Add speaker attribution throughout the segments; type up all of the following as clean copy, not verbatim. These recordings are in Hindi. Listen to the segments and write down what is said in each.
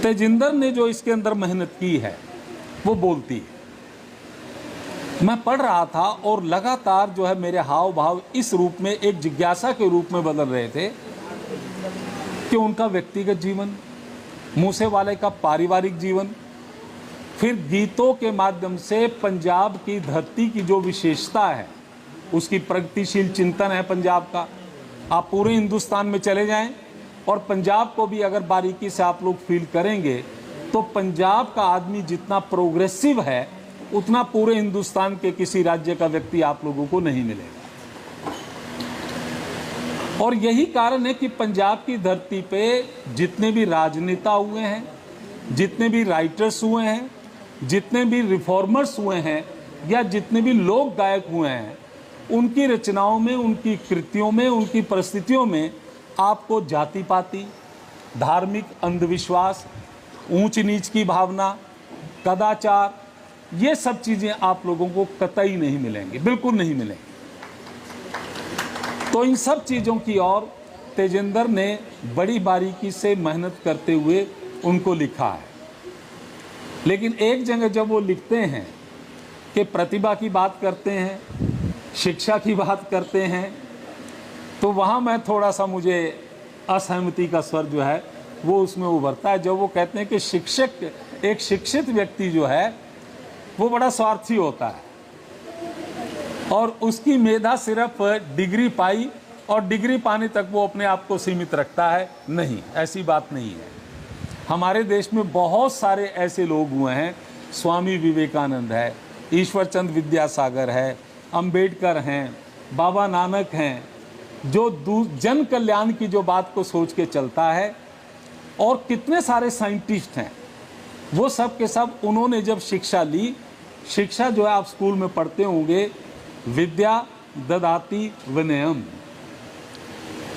Speaker 1: तेजिंदर ने जो इसके अंदर मेहनत की है वो बोलती है। मैं पढ़ रहा था और लगातार जो है मेरे हाव भाव इस रूप में, एक जिज्ञासा के रूप में बदल रहे थे कि उनका व्यक्तिगत जीवन, मूसेवाले का पारिवारिक जीवन, फिर गीतों के माध्यम से पंजाब की धरती की जो विशेषता है, उसकी प्रगतिशील चिंतन है पंजाब का। आप पूरे हिंदुस्तान में चले जाएं और पंजाब को भी अगर बारीकी से आप लोग फील करेंगे तो पंजाब का आदमी जितना प्रोग्रेसिव है उतना पूरे हिंदुस्तान के किसी राज्य का व्यक्ति आप लोगों को नहीं मिलेगा। और यही कारण है कि पंजाब की धरती पे जितने भी राजनेता हुए हैं, जितने भी राइटर्स हुए हैं, जितने भी रिफॉर्मर्स हुए हैं, या जितने भी लोक गायक हुए हैं, उनकी रचनाओं में, उनकी कृतियों में, उनकी परिस्थितियों में आपको जाति पाति, धार्मिक अंधविश्वास, ऊंच नीच की भावना, कदाचार, ये सब चीज़ें आप लोगों को कतई नहीं मिलेंगी, बिल्कुल नहीं मिलेंगी। तो इन सब चीज़ों की ओर तेजिंदर ने बड़ी बारीकी से मेहनत करते हुए उनको लिखा है। लेकिन एक जगह जब वो लिखते हैं कि प्रतिभा की बात करते हैं, शिक्षा की बात करते हैं, तो वहाँ मैं थोड़ा सा, मुझे असहमति का स्वर जो है वो उसमें उभरता है। जब वो कहते हैं कि शिक्षक, एक शिक्षित व्यक्ति जो है वो बड़ा स्वार्थी होता है और उसकी मेधा सिर्फ डिग्री पाई और डिग्री पाने तक वो अपने आप को सीमित रखता है। नहीं, ऐसी बात नहीं है। हमारे देश में बहुत सारे ऐसे लोग हुए हैं, स्वामी विवेकानंद है, ईश्वर चंद्र विद्यासागर है, अंबेडकर हैं, बाबा नानक हैं, जो जन कल्याण की जो बात को सोच के चलता है, और कितने सारे साइंटिस्ट हैं, वो सब के सब उन्होंने जब शिक्षा ली, शिक्षा जो है आप स्कूल में पढ़ते होंगे, विद्या ददाति विनयम,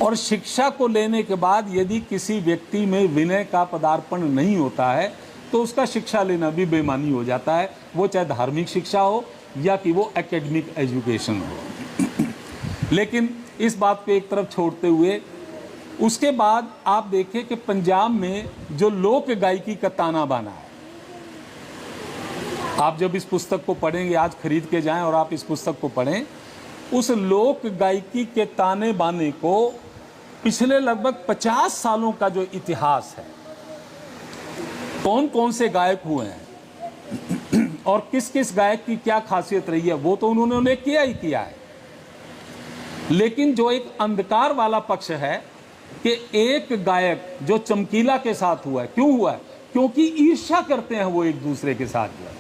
Speaker 1: और शिक्षा को लेने के बाद यदि किसी व्यक्ति में विनय का पदार्पण नहीं होता है तो उसका शिक्षा लेना भी बेईमानी हो जाता है, वो चाहे धार्मिक शिक्षा हो या कि वो एकेडमिक एजुकेशन हो। लेकिन इस बात को एक तरफ छोड़ते हुए उसके बाद आप देखें कि पंजाब में जो लोक गायकी का ताना बाना है, आप जब इस पुस्तक को पढ़ेंगे, आज खरीद के जाएं और आप इस पुस्तक को पढ़ें, उस लोक गायकी के ताने बाने को पिछले लगभग 50 सालों का जो इतिहास है, कौन कौन से गायक हुए हैं और किस किस गायक की क्या खासियत रही है, वो तो उन्होंने किया ही किया है। लेकिन जो एक अंधकार वाला पक्ष है कि एक गायक जो चमकीला के साथ हुआ है, क्यों हुआ है? क्योंकि ईर्ष्या करते हैं वो एक दूसरे के साथ जो है,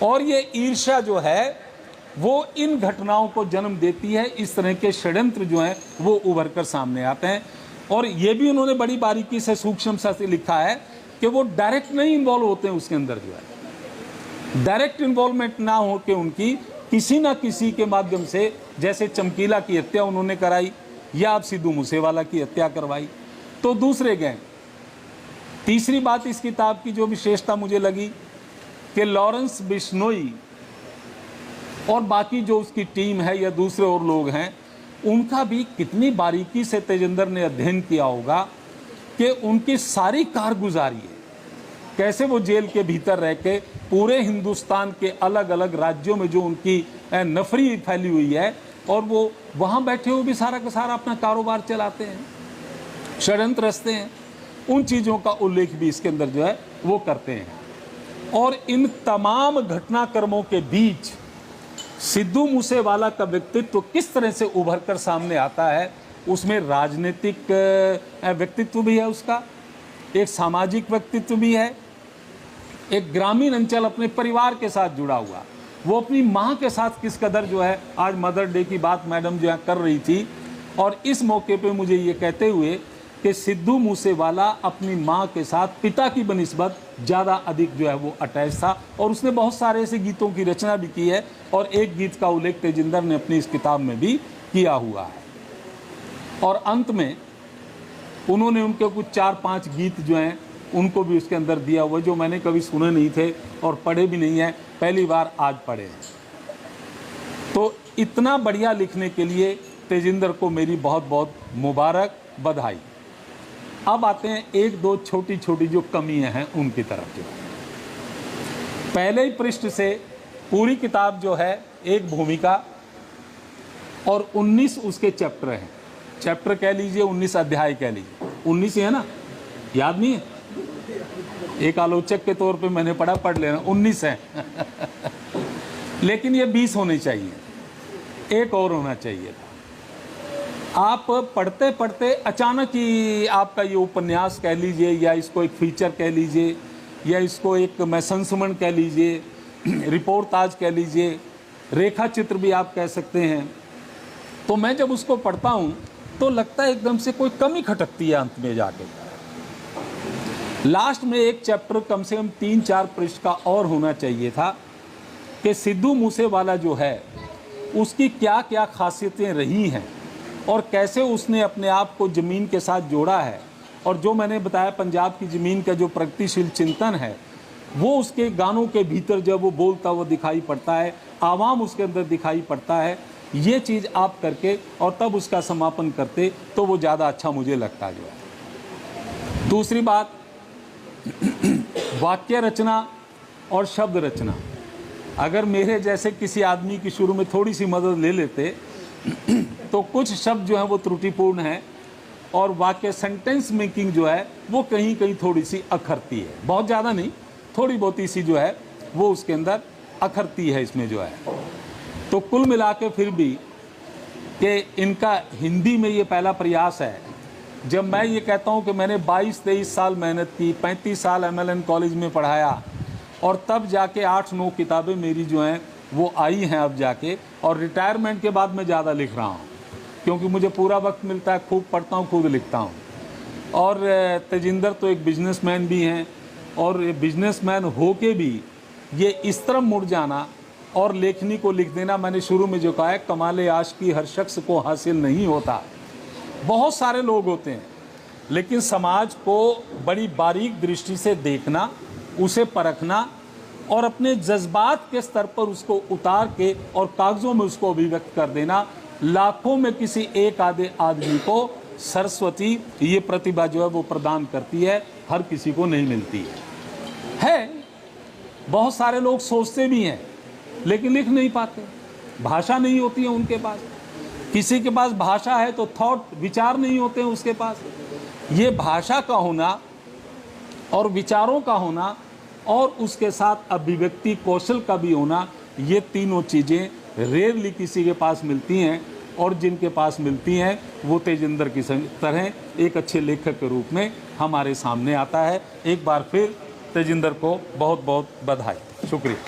Speaker 1: और ये ईर्ष्या जो है वो इन घटनाओं को जन्म देती है। इस तरह के षड्यंत्र जो हैं वो उभर कर सामने आते हैं। और ये भी उन्होंने बड़ी बारीकी से, सूक्ष्म से लिखा है कि वो डायरेक्ट नहीं इन्वॉल्व होते हैं उसके अंदर, जो है डायरेक्ट इन्वॉल्वमेंट ना हो के उनकी किसी ना किसी के माध्यम से, जैसे चमकीला की हत्या उन्होंने कराई या अब सिद्धू मूसेवाला की हत्या करवाई, तो दूसरे गए। तीसरी बात इस किताब की जो विशेषता मुझे लगी कि लॉरेंस बिश्नोई और बाकी जो उसकी टीम है या दूसरे और लोग हैं, उनका भी कितनी बारीकी से तेजिंदर ने अध्ययन किया होगा कि उनकी सारी कारगुजारी है, कैसे वो जेल के भीतर रह के पूरे हिंदुस्तान के अलग अलग राज्यों में जो उनकी नफरी फैली हुई है, और वो वहाँ बैठे हुए भी सारा का सारा अपना कारोबार चलाते हैं, षड्यंत्र रचते हैं, उन चीज़ों का उल्लेख भी इसके अंदर जो है वो करते हैं। और इन तमाम घटनाक्रमों के बीच सिद्धू मूसेवाला का व्यक्तित्व किस तरह से उभर कर सामने आता है, उसमें राजनीतिक व्यक्तित्व भी है, उसका एक सामाजिक व्यक्तित्व भी है, एक ग्रामीण अंचल अपने परिवार के साथ जुड़ा हुआ, वो अपनी माँ के साथ किस कदर जो है, आज मदर डे की बात मैडम जो है कर रही थी, और इस मौके पे मुझे ये कहते हुए कि सिद्धू मूसेवाला अपनी माँ के साथ पिता की बनिस्बत ज़्यादा अधिक जो है वो अटैच था, और उसने बहुत सारे ऐसे गीतों की रचना भी की है, और एक गीत का उल्लेख तेजिंदर ने अपनी इस किताब में भी किया हुआ है। और अंत में उन्होंने उनके कुछ 4-5 गीत जो हैं उनको भी उसके अंदर दिया हुआ, जो मैंने कभी सुने नहीं थे और पढ़े भी नहीं हैं, पहली बार आज पढ़े हैं। तो इतना बढ़िया लिखने के लिए तेजिंदर को मेरी बहुत बहुत मुबारक, बधाई। अब आते हैं एक दो छोटी छोटी जो कमियां हैं उनकी तरफ। जो पहले ही पृष्ठ से पूरी किताब जो है एक भूमिका और 19 उसके चैप्टर हैं। चैप्टर कह लीजिए, 19 अध्याय कह लीजिए, 19 ही है ना, याद नहीं है? एक आलोचक के तौर पे मैंने पढ़ा, पढ़ लेना, 19 है लेकिन ये 20 होने चाहिए, एक और होना चाहिए था। आप पढ़ते पढ़ते अचानक ही आपका ये उपन्यास कह लीजिए, या इसको एक फीचर कह लीजिए, या इसको एक मैं संस्मरण कह लीजिए, रिपोर्टाज कह लीजिए, रेखा चित्र भी आप कह सकते हैं। तो मैं जब उसको पढ़ता हूँ तो लगता है एकदम से कोई कमी खटकती है अंत में जाके। लास्ट में एक चैप्टर कम से कम 3-4 पृष्ठ का और होना चाहिए था कि सिद्धू मूसेवाला जो है उसकी क्या क्या खासियतें रही हैं और कैसे उसने अपने आप को ज़मीन के साथ जोड़ा है। और जो मैंने बताया पंजाब की ज़मीन का जो प्रगतिशील चिंतन है वो उसके गानों के भीतर जब वो बोलता हुआ दिखाई पड़ता है, आवाम उसके अंदर दिखाई पड़ता है। ये चीज़ आप करके और तब उसका समापन करते तो वो ज़्यादा अच्छा मुझे लगता जो है। दूसरी बात, वाक्य रचना और शब्द रचना, अगर मेरे जैसे किसी आदमी की शुरू में थोड़ी सी मदद ले लेते तो कुछ शब्द जो है वो त्रुटिपूर्ण है और वाक्य सेंटेंस मेकिंग जो है वो कहीं कहीं थोड़ी सी अखरती है, बहुत ज़्यादा नहीं, थोड़ी बहुत सी जो है वो उसके अंदर अखरती है इसमें जो है। तो कुल मिला के फिर भी कि इनका हिंदी में ये पहला प्रयास है। जब मैं ये कहता हूँ कि मैंने 22-23 साल मेहनत की, 35 साल MLN कॉलेज में पढ़ाया और तब जाके 8-9 किताबें मेरी जो हैं वो आई हैं अब जाके, और रिटायरमेंट के बाद मैं ज़्यादा लिख रहा हूँ क्योंकि मुझे पूरा वक्त मिलता है, खूब पढ़ता हूँ, खूब लिखता हूँ। और तेजिंदर तो एक बिजनेसमैन भी हैं और बिजनेसमैन हो के भी ये इस तरफ मुड़ जाना और लेखनी को लिख देना, मैंने शुरू में जो कहा है, कमाल आश की हर शख्स को हासिल नहीं होता। बहुत सारे लोग होते हैं लेकिन समाज को बड़ी बारीक दृष्टि से देखना, उसे परखना और अपने जज्बात के स्तर पर उसको उतार के और कागज़ों में उसको अभिव्यक्त कर देना, लाखों में किसी एक आधे आदमी को सरस्वती ये प्रतिभा जो है वो प्रदान करती है, हर किसी को नहीं मिलती है। बहुत सारे लोग सोचते भी हैं लेकिन लिख नहीं पाते, भाषा नहीं होती है उनके पास। किसी के पास भाषा है तो थॉट, विचार नहीं होते हैं उसके पास। ये भाषा का होना और विचारों का होना और उसके साथ अभिव्यक्ति कौशल का भी होना, ये तीनों चीज़ें रेयरली किसी के पास मिलती हैं, और जिनके पास मिलती हैं वो तेजिंदर की तरह एक अच्छे लेखक के रूप में हमारे सामने आता है। एक बार फिर तेजिंदर को बहुत बहुत बधाई, शुक्रिया।